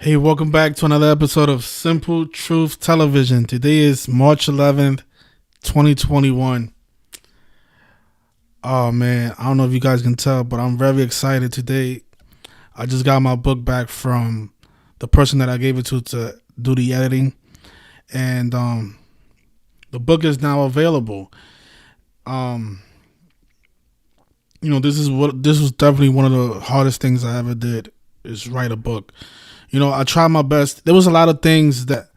Hey, welcome back to another episode of Simple Truth Television. Today is March 11th, 2021. Oh man, I don't know if you guys can tell, but I'm very excited today. I just got my book back from the person that I gave it to do the editing, and the book is now available. Um, this was definitely one of the hardest things I ever did is write a book. I tried my best. There was a lot of things that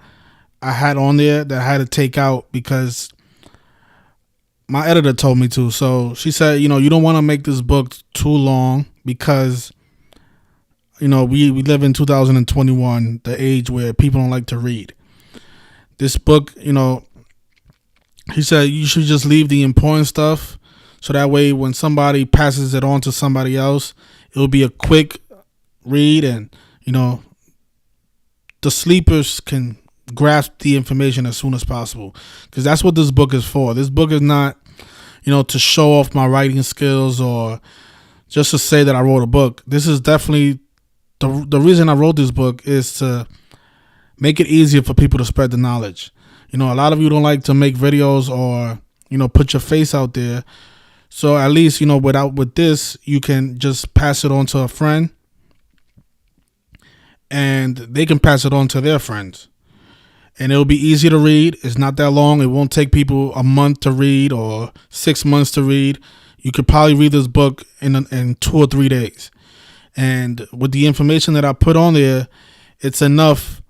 I had on there that I had to take out because my editor told me to. So she said, you don't want to make this book too long because, we live in 2021, the age where people don't like to read. This book, he said you should just leave the important stuff so that way when somebody passes it on to somebody else, it'll be a quick read and, the sleepers can grasp the information as soon as possible, because that's what this book is for. This book is not, to show off my writing skills or just to say that I wrote a book. This is definitely the reason I wrote this book is to make it easier for people to spread the knowledge. A lot of you don't like to make videos or, put your face out there. So at least, with this, you can just pass it on to a friend and they can pass it on to their friends. And it'll be easy to read. It's not that long. It won't take people a month to read or 6 months to read. You could probably read this book in 2 or 3 days. And with the information that I put on there, it's enough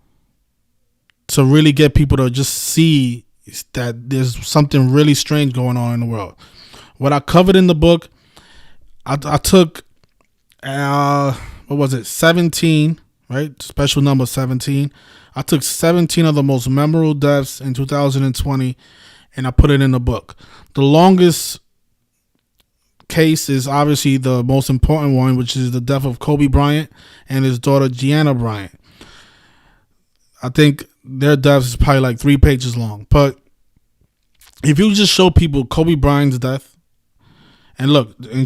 to really get people to just see that there's something really strange going on in the world. What I covered in the book, I took, 17, right? Special number 17. I took 17 of the most memorable deaths in 2020 and I put it in the book. The longest case is obviously the most important one, which is the death of Kobe Bryant and his daughter Gianna Bryant. I think their death is probably like 3 pages long. But if you just show people Kobe Bryant's death, and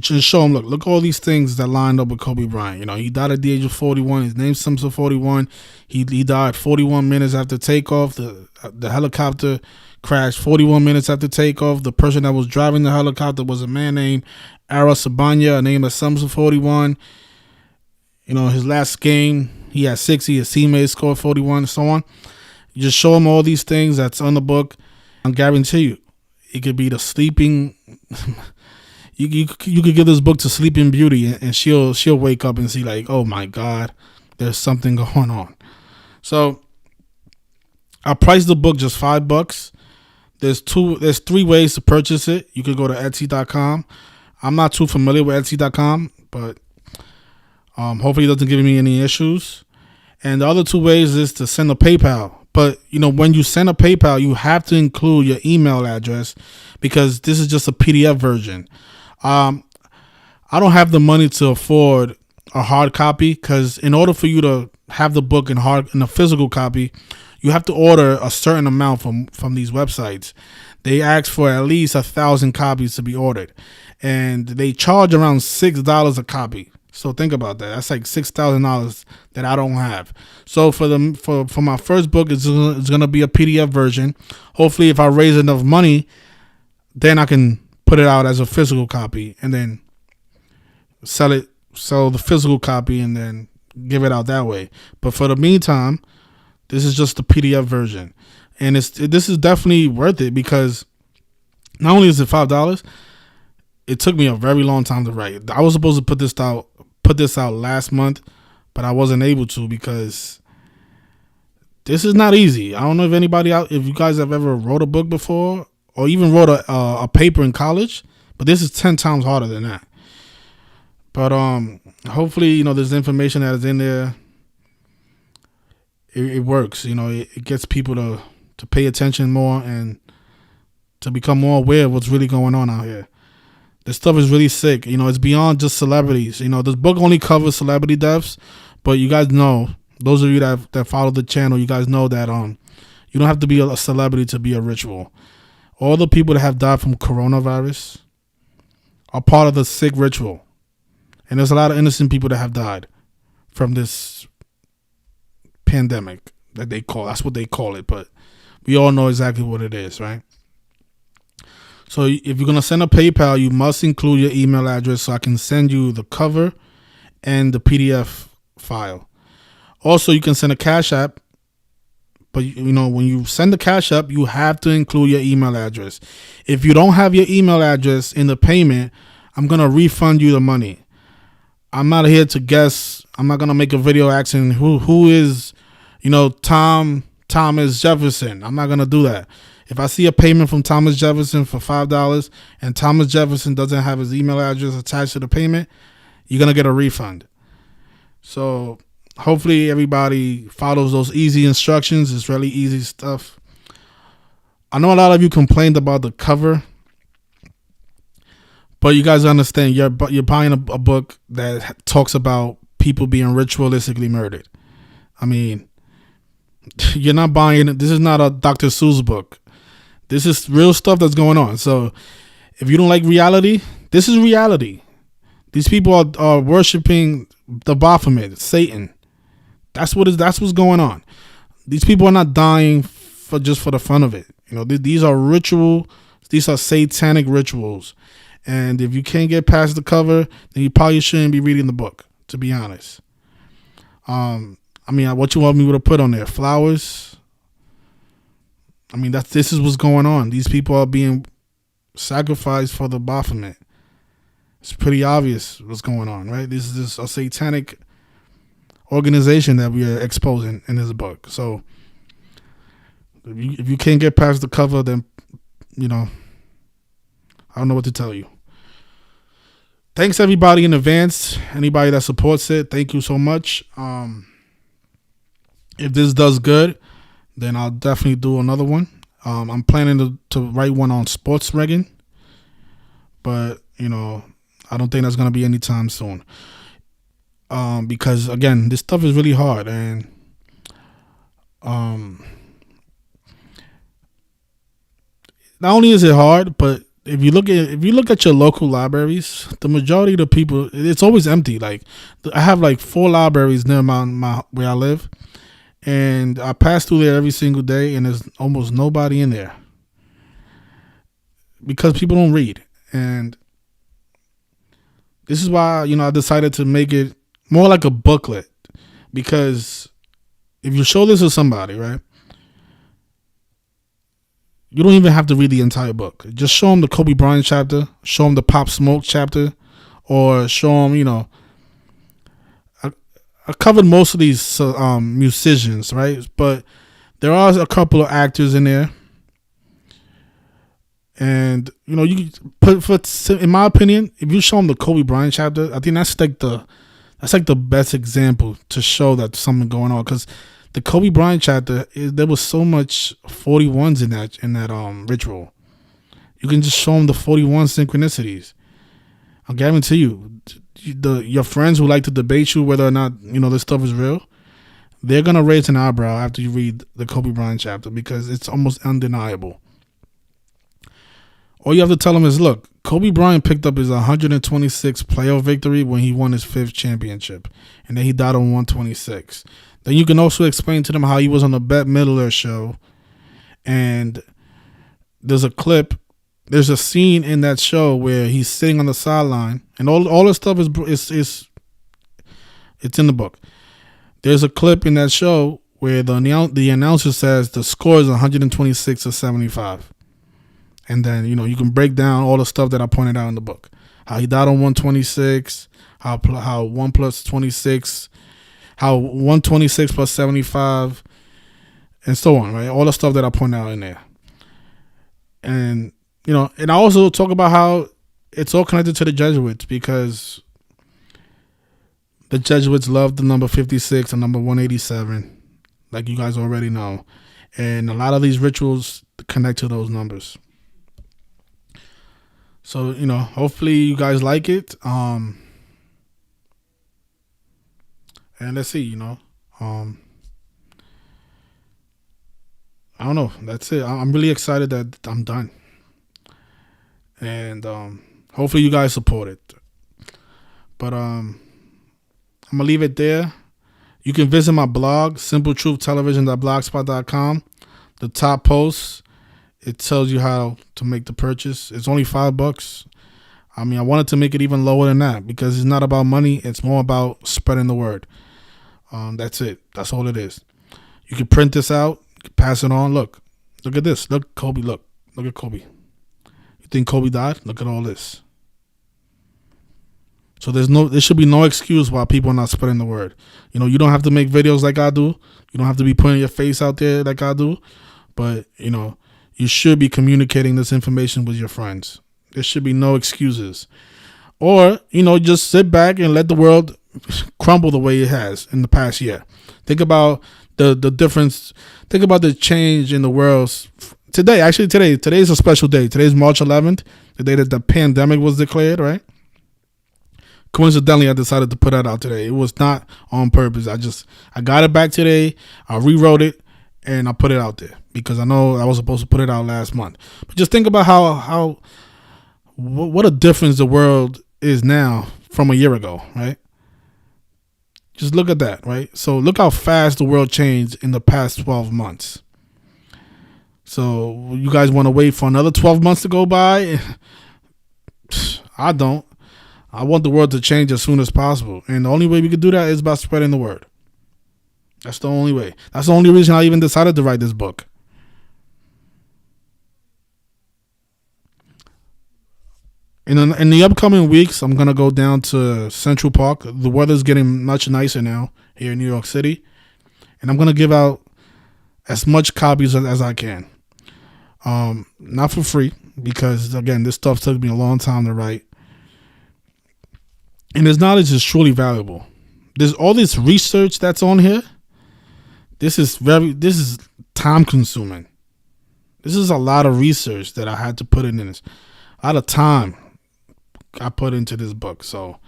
just show them, look all these things that lined up with Kobe Bryant. He died at the age of 41. His name's Simpson 41. He died 41 minutes after takeoff. The helicopter crashed 41 minutes after takeoff. The person that was driving the helicopter was a man named Ara Sabanya, named as Simpson 41. His last game, he had 60. His teammates scored 41 and so on. You just show them all these things that's on the book. I guarantee you, it could be the sleeping... You could give this book to Sleeping Beauty and she'll wake up and see like, oh my God, there's something going on. So I priced the book just $5. There's 3 ways to purchase it. You could go to Etsy.com. I'm not too familiar with Etsy.com, but hopefully it doesn't give me any issues. And the other 2 ways is to send a PayPal. But, when you send a PayPal, you have to include your email address because this is just a PDF version. I don't have the money to afford a hard copy because in order for you to have the book in a physical copy, you have to order a certain amount from these websites. They ask for at least 1,000 copies to be ordered, and they charge around $6 a copy. So think about that. That's like $6,000 that I don't have. So for my first book, it's gonna be a PDF version. Hopefully, if I raise enough money, then I can put it out as a physical copy and then sell the physical copy and then give it out that way. But for the meantime, this is just the PDF version. And this is definitely worth it because not only is it $5, it took me a very long time to write. I was supposed to put this out last month, but I wasn't able to because this is not easy. I don't know if you guys have ever wrote a book before or even wrote a paper in college, but this is 10 times harder than that. But hopefully, there's information that is in there. It works. It gets people to pay attention more and to become more aware of what's really going on out here. This stuff is really sick. It's beyond just celebrities. This book only covers celebrity deaths, but you guys know, those of you that follow the channel, you guys know that you don't have to be a celebrity to be a ritual. All the people that have died from coronavirus are part of the sick ritual. And there's a lot of innocent people that have died from this pandemic that's what they call it, but we all know exactly what it is, right? So if you're gonna send a PayPal, you must include your email address so I can send you the cover and the PDF file. Also, you can send a Cash App, but when you send the Cash App, you have to include your email address. If you don't have your email address in the payment, I'm gonna refund you the money. I'm not here to guess. I'm not gonna make a video asking who is, Thomas Jefferson. I'm not gonna do that. If I see a payment from Thomas Jefferson for $5 and Thomas Jefferson doesn't have his email address attached to the payment, you're gonna get a refund. So hopefully everybody follows those easy instructions. It's really easy stuff. I know a lot of you complained about the cover, but you guys understand you're buying a book that talks about people being ritualistically murdered. I mean, you're not buying it. This is not a Dr. Seuss book. This is real stuff that's going on. So if you don't like reality, this is reality. These people are worshiping the Baphomet, Satan. That's what's going on. These people are not dying for the fun of it. These are ritual. These are satanic rituals. And if you can't get past the cover, then you probably shouldn't be reading the book, to be honest. What you want me to put on there? Flowers? This is what's going on. These people are being sacrificed for the Baphomet. It's pretty obvious what's going on, right? This is a satanic organization that we are exposing in this book. So if you can't get past the cover, then, I don't know what to tell you. Thanks everybody in advance. Anybody that supports it, thank you so much. If this does good, then I'll definitely do another one. I'm planning to write one on sports rigging, but I don't think that's gonna be anytime soon. Because again, this stuff is really hard, and not only is it hard, but if you look at your local libraries, the majority of the people, it's always empty. Like I have like 4 libraries near my where I live, and I pass through there every single day, and there's almost nobody in there because people don't read. And this is why I decided to make it more like a booklet, because if you show this to somebody, right, you don't even have to read the entire book. Just show them the Kobe Bryant chapter, show them the Pop Smoke chapter, or show them, I covered most of these musicians, right? But there are a couple of actors in there. And, you put, in my opinion, if you show them the Kobe Bryant chapter, I think that's like the best example to show that something going on. Because the Kobe Bryant chapter, there was so much 41s in that ritual. You can just show them the 41 synchronicities. I'll guarantee you, your friends who like to debate you whether or not this stuff is real, they're gonna raise an eyebrow after you read the Kobe Bryant chapter, because it's almost undeniable. All you have to tell them is, look, Kobe Bryant picked up his 126th playoff victory when he won his 5th championship, and then he died on 126. Then you can also explain to them how he was on the Bette Midler show, and there's a scene in that show where he's sitting on the sideline, and all this stuff is it's in the book. There's a clip in that show where the announcer says the score is 126-75. And then, you can break down all the stuff that I pointed out in the book. How he died on 126, how 1 plus 26, how 126 plus 75, and so on, right? All the stuff that I pointed out in there. And, and I also talk about how it's all connected to the Jesuits, because the Jesuits love the number 56 and number 187, like you guys already know. And a lot of these rituals connect to those numbers. So, hopefully you guys like it. And let's see, I don't know. That's it. I'm really excited that I'm done. And hopefully you guys support it. But I'm going to leave it there. You can visit my blog, simpletruth.television.blogspot.com. The top post, it tells you how to make the purchase. It's only $5. I mean, I wanted to make it even lower than that because it's not about money. It's more about spreading the word. That's it. That's all it is. You can print this out, you can pass it on. Look at this. Look, Kobe. Look at Kobe. You think Kobe died? Look at all this. So there should be no excuse why people are not spreading the word. You don't have to make videos like I do. You don't have to be putting your face out there like I do. But, you should be communicating this information with your friends. There should be no excuses. Or, just sit back and let the world crumble the way it has in the past year. Think about the difference. Think about the change in the world today. Actually, today's a special day. Today's March 11th, the day that the pandemic was declared, right? Coincidentally, I decided to put that out today. It was not on purpose. I got it back today. I rewrote it and I put it out there because I know I was supposed to put it out last month. But just think about what a difference the world is now from a year ago, right? Just look at that, right? So look how fast the world changed in the past 12 months. So you guys want to wait for another 12 months to go by? I don't. I want the world to change as soon as possible. And the only way we could do that is by spreading the word. That's the only way. That's the only reason I even decided to write this book. In the upcoming weeks, I'm going to go down to Central Park. The weather's getting much nicer now here in New York City. And I'm going to give out as much copies as I can. Not for free because, again, this stuff took me a long time to write. And this knowledge is truly valuable. There's all this research that's on here. This is time consuming. This is a lot of research that I had to put in this. A lot of time I put into this book. So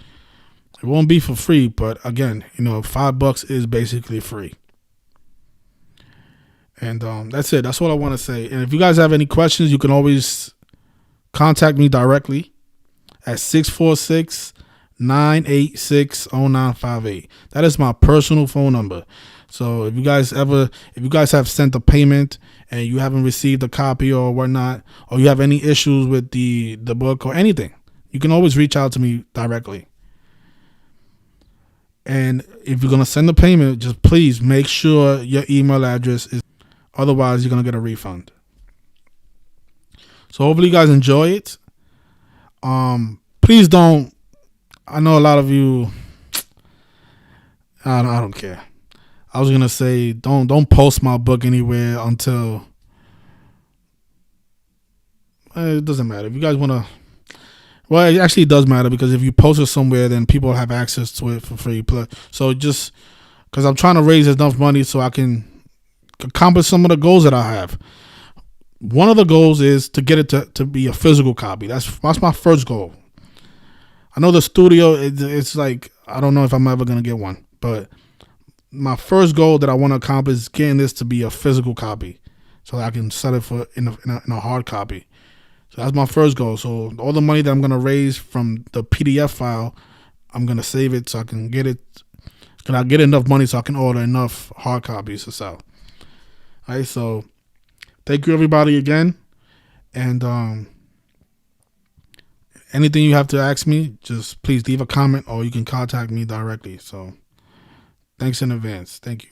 it won't be for free, but again, $5 is basically free. And that's it. That's what I want to say. And if you guys have any questions, you can always contact me directly at 646-986-0958. That is my personal phone number. So if you guys have sent a payment and you haven't received a copy or whatnot, or you have any issues with the book or anything, you can always reach out to me directly. And if you're going to send a payment, just please make sure your email address is, otherwise you're going to get a refund. So hopefully you guys enjoy it. Please don't, I know a lot of you, I don't care. I was going to say, don't post my book anywhere until, it doesn't matter. If you guys want to, well, it actually does matter because if you post it somewhere, then people have access to it for free. So just because I'm trying to raise enough money so I can accomplish some of the goals that I have. One of the goals is to get it to be a physical copy. That's my first goal. I know the studio, it's like, I don't know if I'm ever going to get one, but my first goal that I want to accomplish is getting this to be a physical copy so that I can sell it in a hard copy. So that's my first goal. So all the money that I'm going to raise from the PDF file, I'm going to save it so I can get it. Can I get enough money so I can order enough hard copies to sell? All right, so thank you everybody again. And anything you have to ask me, just please leave a comment or you can contact me directly. So thanks in advance. Thank you.